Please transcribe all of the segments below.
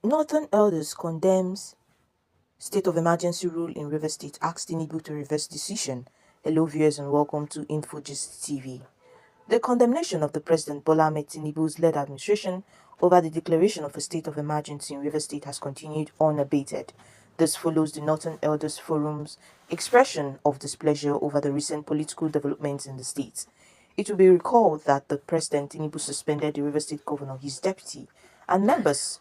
Northern Elders condemns state of emergency rule in River State, asks Tinubu to reverse decision. Hello viewers and welcome to InfoGist TV. The condemnation of the President Bola Ahmed Tinubu's led administration over the declaration of a state of emergency in River State has continued unabated. This follows the Northern Elders Forum's expression of displeasure over the recent political developments in the state. It will be recalled that the President Tinubu suspended the River State Governor, his deputy, and members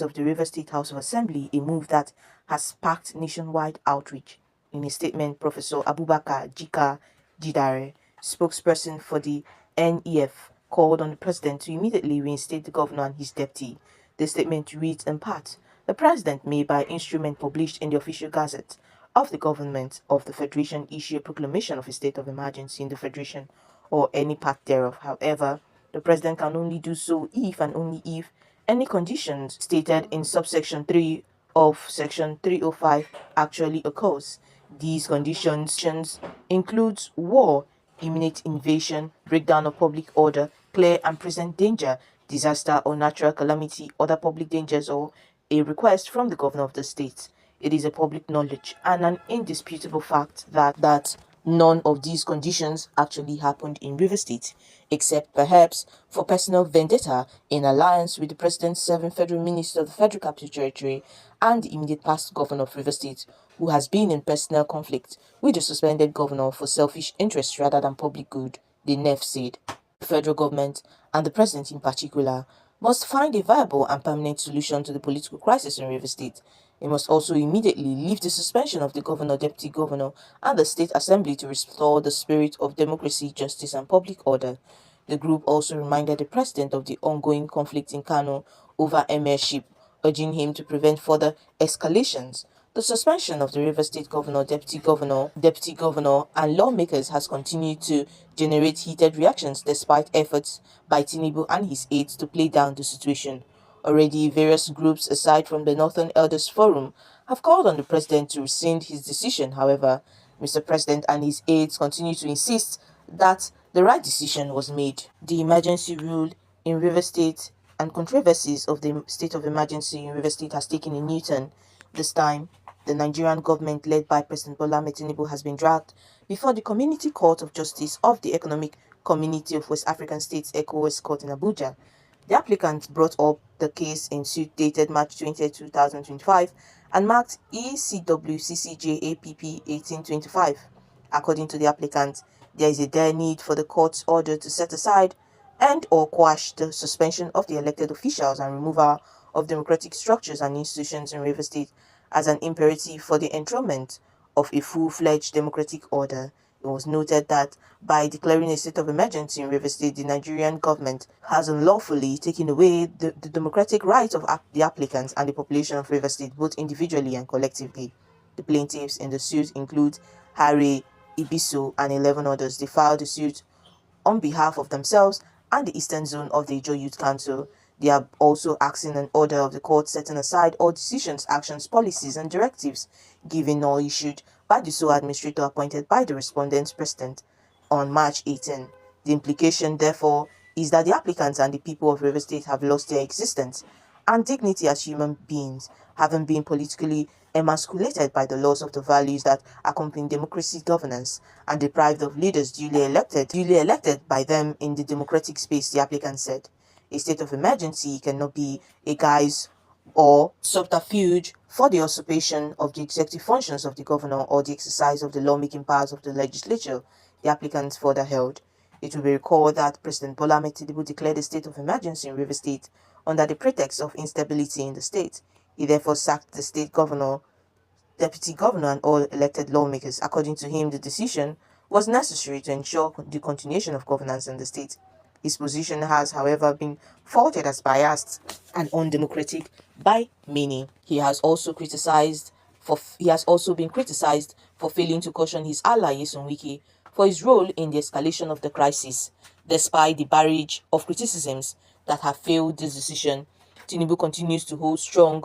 of the River State House of Assembly, a move that has sparked nationwide outrage. In a statement, Professor Abubakar Jika Jidare, spokesperson for the NEF, called on the president to immediately reinstate the governor and his deputy. The statement reads in part, "The president may, by instrument published in the official gazette of the government of the Federation, issue a proclamation of a state of emergency in the Federation or any part thereof. However, the president can only do so if and only if any conditions stated in subsection 3 of section 305 actually occurs. These conditions includes war, imminent invasion, breakdown of public order, clear and present danger, disaster or natural calamity, other public dangers, or a request from the governor of the state. It is a public knowledge and an indisputable fact that none of these conditions actually happened in River State, except perhaps for personal vendetta in alliance with the president's serving federal minister of the Federal Capital Territory and the immediate past governor of River State, who has been in personal conflict with the suspended governor for selfish interests rather than public good," the NEF said. The federal government, and the president in particular, must find a viable and permanent solution to the political crisis in River State. It must also immediately lift the suspension of the governor, deputy governor, and the state assembly to restore the spirit of democracy, justice, and public order. The group also reminded the president of the ongoing conflict in Kano over emirship, urging him to prevent further escalations. The suspension of the River State governor, deputy governor, and lawmakers has continued to generate heated reactions despite efforts by Tinubu and his aides to play down the situation. Already, various groups aside from the Northern Elders Forum have called on the president to rescind his decision. However, Mr. President and his aides continue to insist that the right decision was made. The emergency rule in River State and controversies of the state of emergency in River State has taken a new turn. This time, the Nigerian government led by President Bola Ahmed Tinubu has been dragged before the Community Court of Justice of the Economic Community of West African States, ECOWAS Court in Abuja. The applicant brought up the case in suit dated March 20, 2025 and marked ECW CCJ-APP 1825. According to the applicant, there is a dire need for the court's order to set aside and or quash the suspension of the elected officials and removal of democratic structures and institutions in River State as an imperative for the enthronement of a full-fledged democratic order. It was noted that by declaring a state of emergency in River State, the Nigerian government has unlawfully taken away the democratic rights of the applicants and the population of River State, both individually and collectively. The plaintiffs in the suit include Harry Ibiso and 11 others. They filed the suit on behalf of themselves and the Eastern Zone of the Ijo Youth Council. They are also asking an order of the court setting aside all decisions, actions, policies, and directives given or issued by the sole administrator appointed by the respondent's president on March 18. The implication, therefore, is that the applicants and the people of River State have lost their existence and dignity as human beings, having been politically emasculated by the loss of the values that accompany democracy governance and deprived of leaders duly elected by them in the democratic space, the applicant said. A state of emergency cannot be a guise or subterfuge for the usurpation of the executive functions of the governor or the exercise of the lawmaking powers of the legislature, the applicants further held. It will be recalled that President Bola Ahmed Tinubu declared a state of emergency in River State under the pretext of instability in the state. He therefore sacked the state governor, deputy governor, and all elected lawmakers. According to him, the decision was necessary to ensure the continuation of governance in the state. His position has, however, been faulted as biased and undemocratic by many. He has also been criticized for failing to caution his ally Wike for his role in the escalation of the crisis. Despite the barrage of criticisms that have failed this decision, Tinubu continues to hold strong,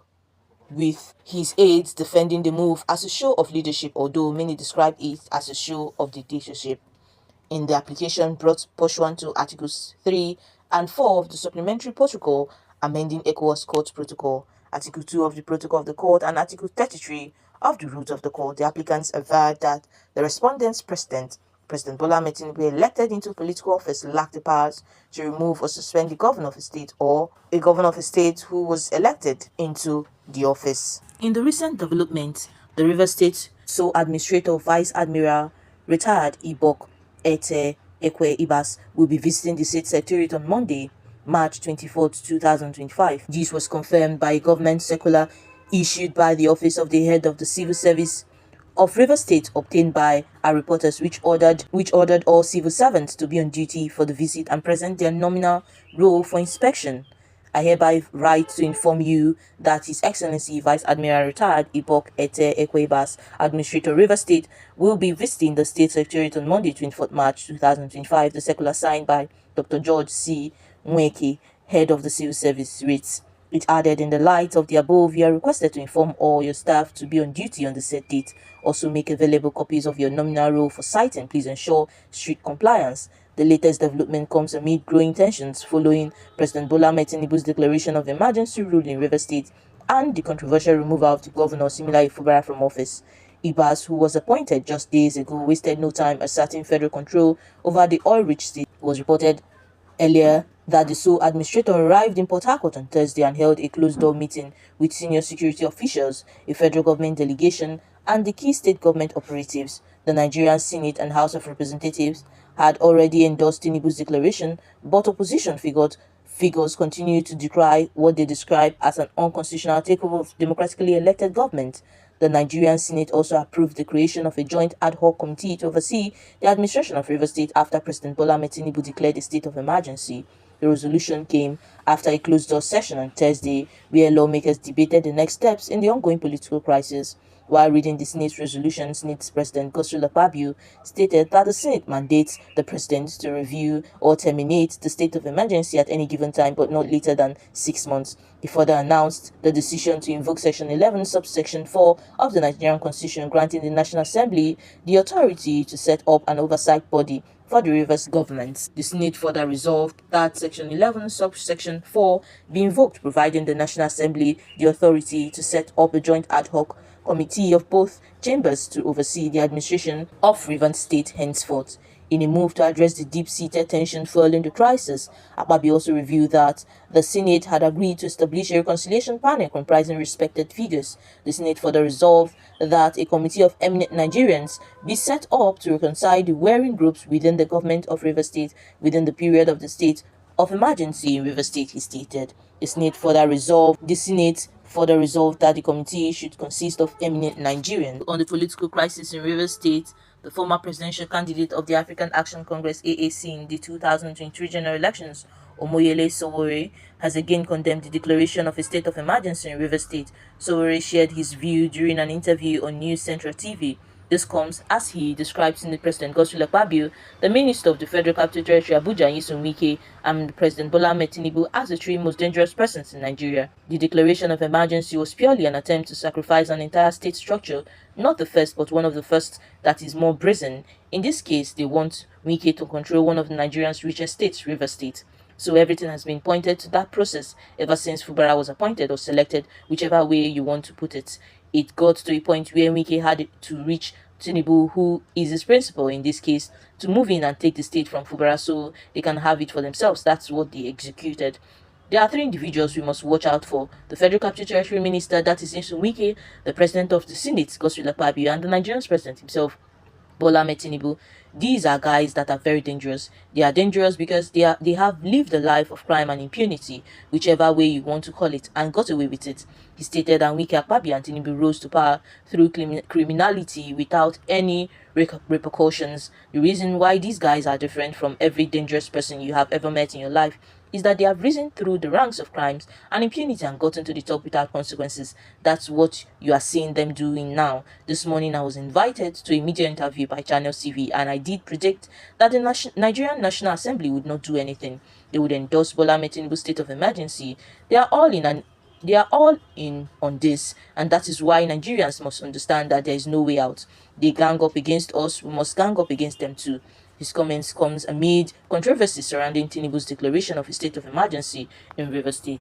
with his aides defending the move as a show of leadership, although many describe it as a show of dictatorship. In the application brought pursuant to Articles 3 and 4 of the Supplementary Protocol amending ECOWAS Court Protocol, Article 2 of the Protocol of the Court, and Article 33 of the Rules of the Court. The applicants averred that the respondent's President Bola Ahmed Tinubu, elected into political office, lacked the powers to remove or suspend the governor of a state or a governor of a state who was elected into the office. In the recent development, the River State sole administrator, Vice Admiral retired Ibok Ete Ekwe Ibas, will be visiting the state secretariat on Monday, March 24, 2025. This was confirmed by a government circular issued by the Office of the Head of the Civil Service of Rivers State, obtained by our reporters, which ordered all civil servants to be on duty for the visit and present their nominal role for inspection. I hereby write to inform you that His Excellency Vice Admiral Retired Ibok Ete Ekwebas, Administrator Rivers State, will be visiting the State Secretariat on Monday, 24th March 2025. The circular signed by Dr. George C. Wike, Head of the Civil Service, reads, it added, in the light of the above, you are requested to inform all your staff to be on duty on the said date. Also make available copies of your nominal roll for citing. Please ensure strict compliance. The latest development comes amid growing tensions following President Bola Ahmed Tinubu's declaration of emergency rule in Rivers State and the controversial removal of the governor, similarly Fubara, from office. Ibas, who was appointed just days ago, wasted no time asserting federal control over the oil-rich state. It was reported earlier that the sole administrator arrived in Port Harcourt on Thursday and held a closed-door meeting with senior security officials, a federal government delegation, and the key state government operatives. The Nigerian Senate and House of Representatives had already endorsed Tinubu's declaration, but opposition figures continue to decry what they describe as an unconstitutional takeover of democratically elected government. The Nigerian Senate also approved the creation of a joint ad hoc committee to oversee the administration of Rivers State after President Bola Ahmed Tinubu declared a state of emergency. The resolution came after a closed-door session on Thursday, where lawmakers debated the next steps in the ongoing political crisis. While reading the Senate's resolution, Senate President Godswill Akpabio stated that the Senate mandates the President to review or terminate the state of emergency at any given time, but not later than 6 months. He further announced the decision to invoke Section 11, subsection 4 of the Nigerian Constitution, granting the National Assembly the authority to set up an oversight body for the Rivers government. The Senate further resolved that Section 11, subsection 4 be invoked, providing the National Assembly the authority to set up a joint ad hoc committee of both chambers to oversee the administration of Rivers State henceforth. In a move to address the deep-seated tension following the crisis, Akpabio also revealed that the Senate had agreed to establish a reconciliation panel comprising respected figures. The Senate further resolved that a committee of eminent Nigerians be set up to reconcile the warring groups within the government of Rivers State within the period of the state of emergency in Rivers State, he stated. The Senate further resolved that the committee should consist of eminent Nigerians. On the political crisis in Rivers State, the former presidential candidate of the African Action Congress (AAC) in the 2023 general elections, Omoyele Sowore, has again condemned the declaration of a state of emergency in Rivers State. Sowore shared his view during an interview on News Central TV. This comes as he describes Senate President Godswill Akpabio, the Minister of the Federal Capital Territory Abuja, Nyesom Wike, and President Bola Ahmed Tinubu as the three most dangerous persons in Nigeria. The declaration of emergency was purely an attempt to sacrifice an entire state structure, not the first but one of the first that is more brazen. In this case, they want Wike to control one of Nigeria's richest states, Rivers State. So everything has been pointed to that process ever since Fubara was appointed or selected, whichever way you want to put it. It got to a point where Wike had to reach Tinubu, who is his principal in this case, to move in and take the state from Fubara so they can have it for themselves. That's what they executed. There are three individuals we must watch out for: the Federal Capital Territory Minister, that is Nyesom Wike, the President of the Senate, Godswill Akpabio, and the Nigerian President himself, Bola Ahmed Tinubu. These are guys that are very dangerous. They are dangerous because they have lived a life of crime and impunity, whichever way you want to call it, and got away with it. He stated that Wike, Akpabio, and Tinubu rose to power through criminality without any repercussions. The reason why these guys are different from every dangerous person you have ever met in your life is that they have risen through the ranks of crimes and impunity and gotten to the top without consequences. That's what you are seeing them doing now. This morning I was invited to a media interview by Channel TV, and I did predict that the Nigerian National Assembly would not do anything. They would endorse Bola Ahmed Tinubu's state of emergency. They are all in on this, and that is why Nigerians must understand that there is no way out. They gang up against us, we must gang up against them too. His comments comes amid controversy surrounding Tinubu's declaration of a state of emergency in Rivers State.